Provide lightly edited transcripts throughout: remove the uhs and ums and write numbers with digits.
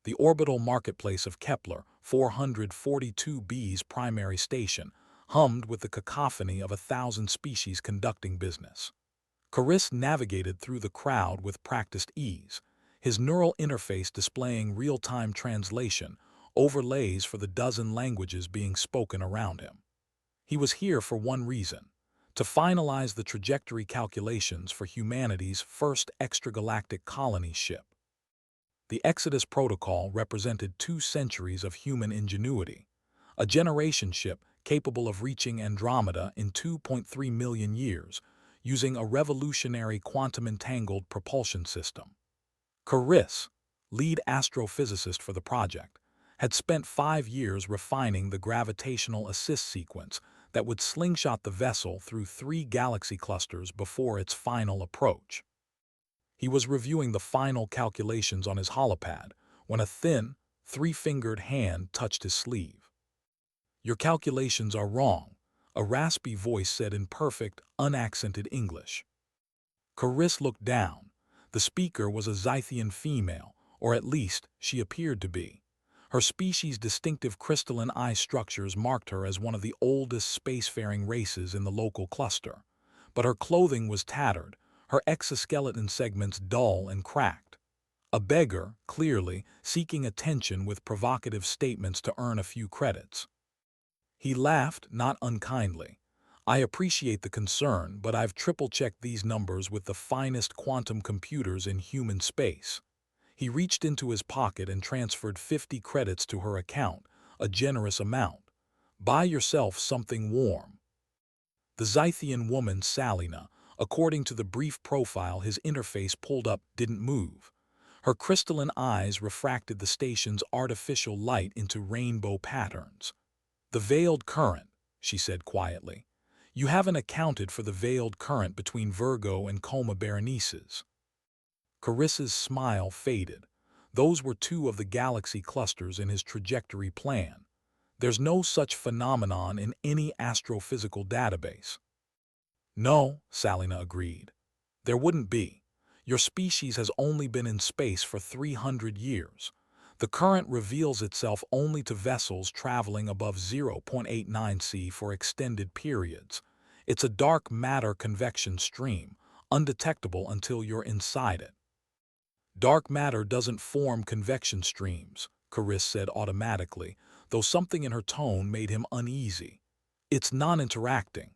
the orbital marketplace of Kepler 442b's primary station, hummed with the cacophony of 1,000 species conducting business. Chris navigated through the crowd with practiced ease, his neural interface displaying real-time translation, overlays for the dozen languages being spoken around him. He was here for one reason: to finalize the trajectory calculations for humanity's first extragalactic colony ship. The Exodus Protocol represented 2 centuries of human ingenuity, a generation ship capable of reaching Andromeda in 2.3 million years, using a revolutionary quantum-entangled propulsion system. Chris, lead astrophysicist for the project, had spent 5 years refining the gravitational assist sequence that would slingshot the vessel through 3 galaxy clusters before its final approach. He was reviewing the final calculations on his holopad when a thin, 3-fingered hand touched his sleeve. "Your calculations are wrong," a raspy voice said in perfect, unaccented English. Chris looked down. The speaker was a Zythian female, or at least she appeared to be. Her species' distinctive crystalline eye structures marked her as one of the oldest spacefaring races in the local cluster. But her clothing was tattered, her exoskeleton segments dull and cracked. A beggar, clearly, seeking attention with provocative statements to earn a few credits. He laughed, not unkindly. "I appreciate the concern, but I've triple-checked these numbers with the finest quantum computers in human space." He reached into his pocket and transferred 50 credits to her account, a generous amount. "Buy yourself something warm." The Zythian woman, Salina, according to the brief profile his interface pulled up, didn't move. Her crystalline eyes refracted the station's artificial light into rainbow patterns. "The veiled current," she said quietly. "You haven't accounted for the veiled current between Virgo and Coma Berenices." Chris's smile faded. Those were 2 of the galaxy clusters in his trajectory plan. There's no such phenomenon in any astrophysical database. "No," Salina agreed. "There wouldn't be. Your species has only been in space for 300 years. The current reveals itself only to vessels traveling above 0.89 C for extended periods. It's a dark matter convection stream, undetectable until you're inside it." "Dark matter doesn't form convection streams," Chris said automatically, though something in her tone made him uneasy. "It's non-interacting."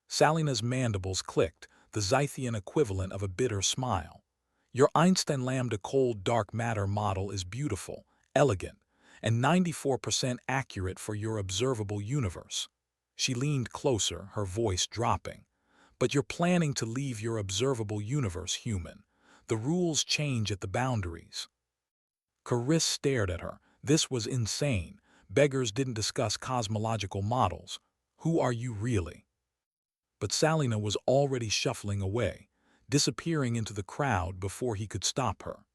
Salina's mandibles clicked, the Zythian equivalent of a bitter smile. "Your Einstein lambda cold dark matter model is beautiful, elegant, and 94% accurate for your observable universe." She leaned closer, her voice dropping. "But you're planning to leave your observable universe, human. The rules change at the boundaries." Chris stared at her. This was insane. Beggars didn't discuss cosmological models. "Who are you really?" But Salina was already shuffling away, disappearing into the crowd before he could stop her.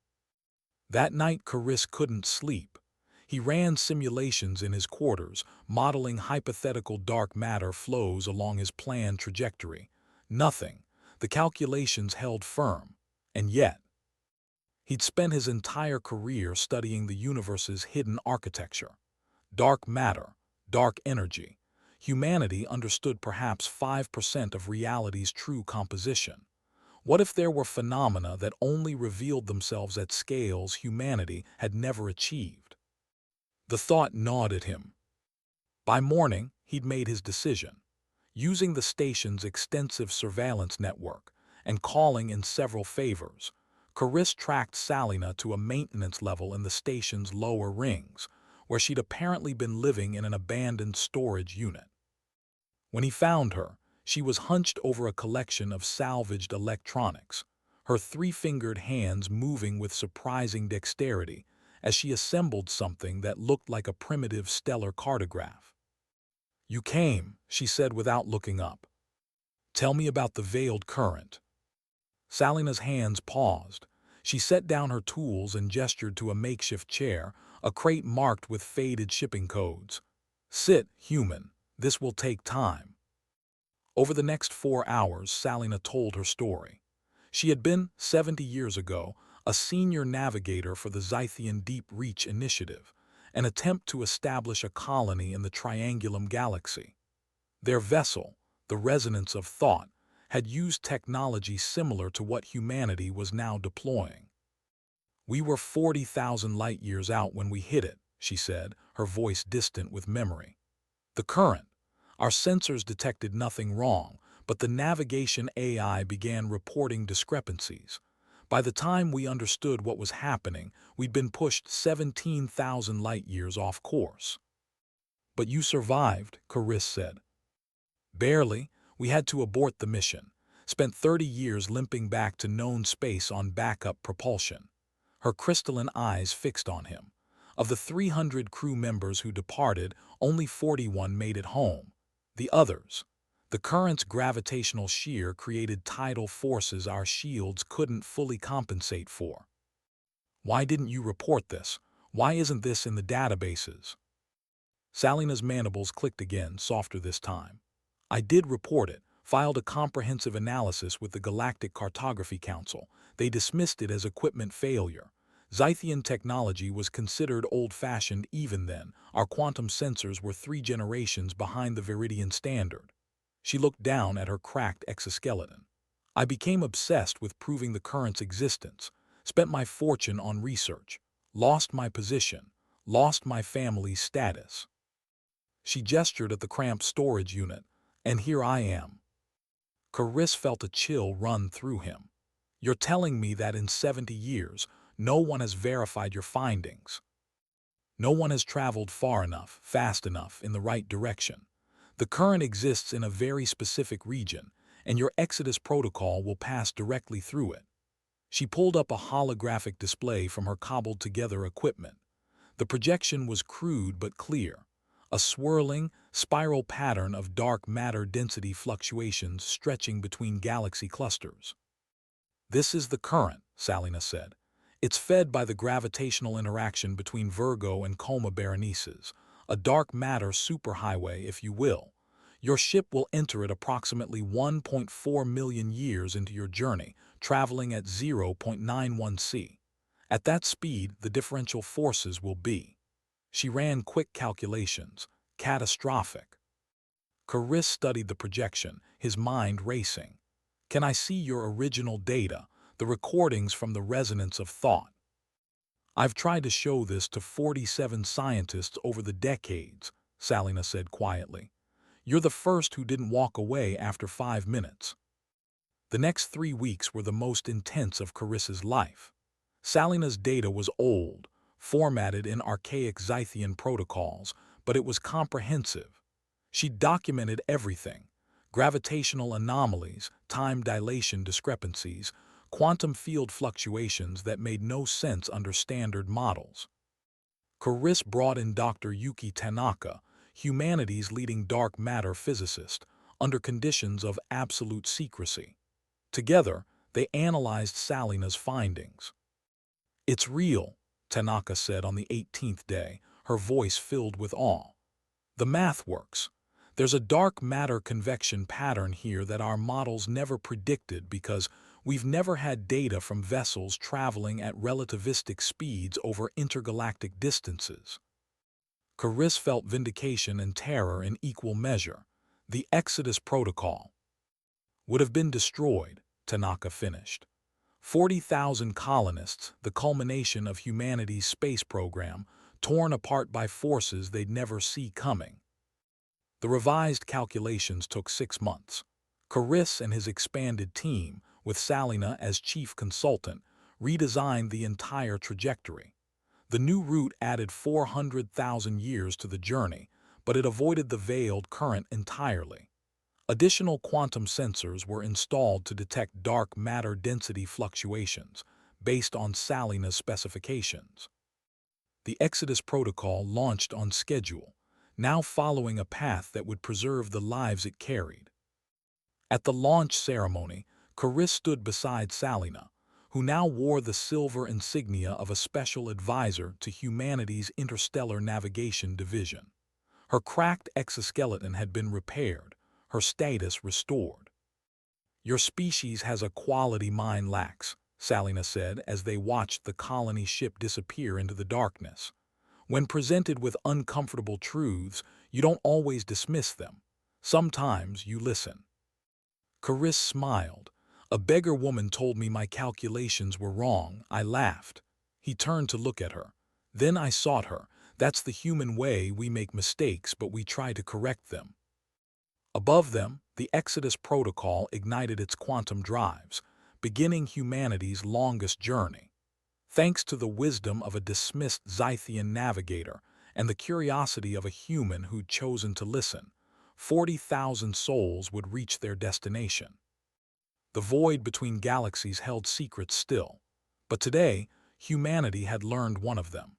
That night Chris couldn't sleep. He ran simulations in his quarters, modeling hypothetical dark matter flows along his planned trajectory. Nothing. The calculations held firm. And yet, he'd spent his entire career studying the universe's hidden architecture. Dark matter, dark energy. Humanity understood perhaps 5% of reality's true composition. What if there were phenomena that only revealed themselves at scales humanity had never achieved? The thought gnawed at him. By morning, he'd made his decision. Using the station's extensive surveillance network and calling in several favors, Chris tracked Salina to a maintenance level in the station's lower rings, where she'd apparently been living in an abandoned storage unit. When he found her, she was hunched over a collection of salvaged electronics, her 3-fingered hands moving with surprising dexterity as she assembled something that looked like a primitive stellar cartograph. "You came," she said without looking up. "Tell me about the veiled current." Salina's hands paused. She set down her tools and gestured to a makeshift chair, a crate marked with faded shipping codes. "Sit, human. This will take time." Over the next 4 hours, Salina told her story. She had been, 70 years ago, a senior navigator for the Zythian Deep Reach Initiative, an attempt to establish a colony in the Triangulum Galaxy. Their vessel, the Resonance of Thought, had used technology similar to what humanity was now deploying. "We were 40,000 light-years out when we hit it," she said, her voice distant with memory. "The current. Our sensors detected nothing wrong, but the navigation AI began reporting discrepancies. By the time we understood what was happening, we'd been pushed 17,000 light-years off course." "But you survived," Chris said. "Barely. We had to abort the mission. Spent 30 years limping back to known space on backup propulsion." Her crystalline eyes fixed on him. "Of the 300 crew members who departed, only 41 made it home. The others. The current's gravitational shear created tidal forces our shields couldn't fully compensate for." "Why didn't you report this? Why isn't this in the databases?" Salina's mandibles clicked again, softer this time. "I did report it, filed a comprehensive analysis with the Galactic Cartography Council. They dismissed it as equipment failure. Zythian technology was considered old-fashioned even then. Our quantum sensors were 3 generations behind the Viridian standard." She looked down at her cracked exoskeleton. "I became obsessed with proving the current's existence, spent my fortune on research, lost my position, lost my family's status." She gestured at the cramped storage unit. "And here I am." Chris felt a chill run through him. "You're telling me that in 70 years, no one has verified your findings? No one has traveled far enough, fast enough, in the right direction. The current exists in a very specific region, and your Exodus protocol will pass directly through it." She pulled up a holographic display from her cobbled-together equipment. The projection was crude but clear, a swirling, spiral pattern of dark matter density fluctuations stretching between galaxy clusters. "This is the current," Salina said. "It's fed by the gravitational interaction between Virgo and Coma Berenices, a dark matter superhighway, if you will. Your ship will enter it approximately 1.4 million years into your journey, traveling at 0.91 c. At that speed, the differential forces will be—" She ran quick calculations. "Catastrophic." Chris studied the projection, his mind racing. "Can I see your original data, the recordings from the Resonance of Thought?" "I've tried to show this to 47 scientists over the decades," Salina said quietly. "You're the first who didn't walk away after 5 minutes." The next 3 weeks were the most intense of Chris's life. Salina's data was old, formatted in archaic Zythian protocols, but it was comprehensive. She documented everything: gravitational anomalies, time dilation discrepancies, quantum field fluctuations that made no sense under standard models. Chris brought in Dr. Yuki Tanaka, humanity's leading dark matter physicist, under conditions of absolute secrecy. Together, they analyzed Salina's findings. "It's real," Tanaka said on the 18th day, her voice filled with awe. "The math works. There's a dark matter convection pattern here that our models never predicted because we've never had data from vessels traveling at relativistic speeds over intergalactic distances." Chris felt vindication and terror in equal measure. "The Exodus protocol would have been destroyed," Tanaka finished. 40,000 colonists, the culmination of humanity's space program, torn apart by forces they'd never see coming. The revised calculations took 6 months. Chris and his expanded team, with Salina as chief consultant, redesigned the entire trajectory. The new route added 400,000 years to the journey, but it avoided the veiled current entirely. Additional quantum sensors were installed to detect dark matter density fluctuations, based on Salina's specifications. The Exodus protocol launched on schedule, now following a path that would preserve the lives it carried. At the launch ceremony, Chris stood beside Salina, who now wore the silver insignia of a special advisor to humanity's Interstellar Navigation Division. Her cracked exoskeleton had been repaired, her status restored. "Your species has a quality mine lacks," Salina said as they watched the colony ship disappear into the darkness. When presented with uncomfortable truths, you don't always dismiss them. Sometimes you listen. Carice smiled. A beggar woman told me my calculations were wrong. I laughed. He turned to look at her. Then I sought her. That's the human way. We make mistakes, but we try to correct them. Above them, the Exodus Protocol ignited its quantum drives, beginning humanity's longest journey. Thanks to the wisdom of a dismissed Zythian navigator and the curiosity of a human who'd chosen to listen, 40,000 souls would reach their destination. The void between galaxies held secrets still, but today, humanity had learned one of them.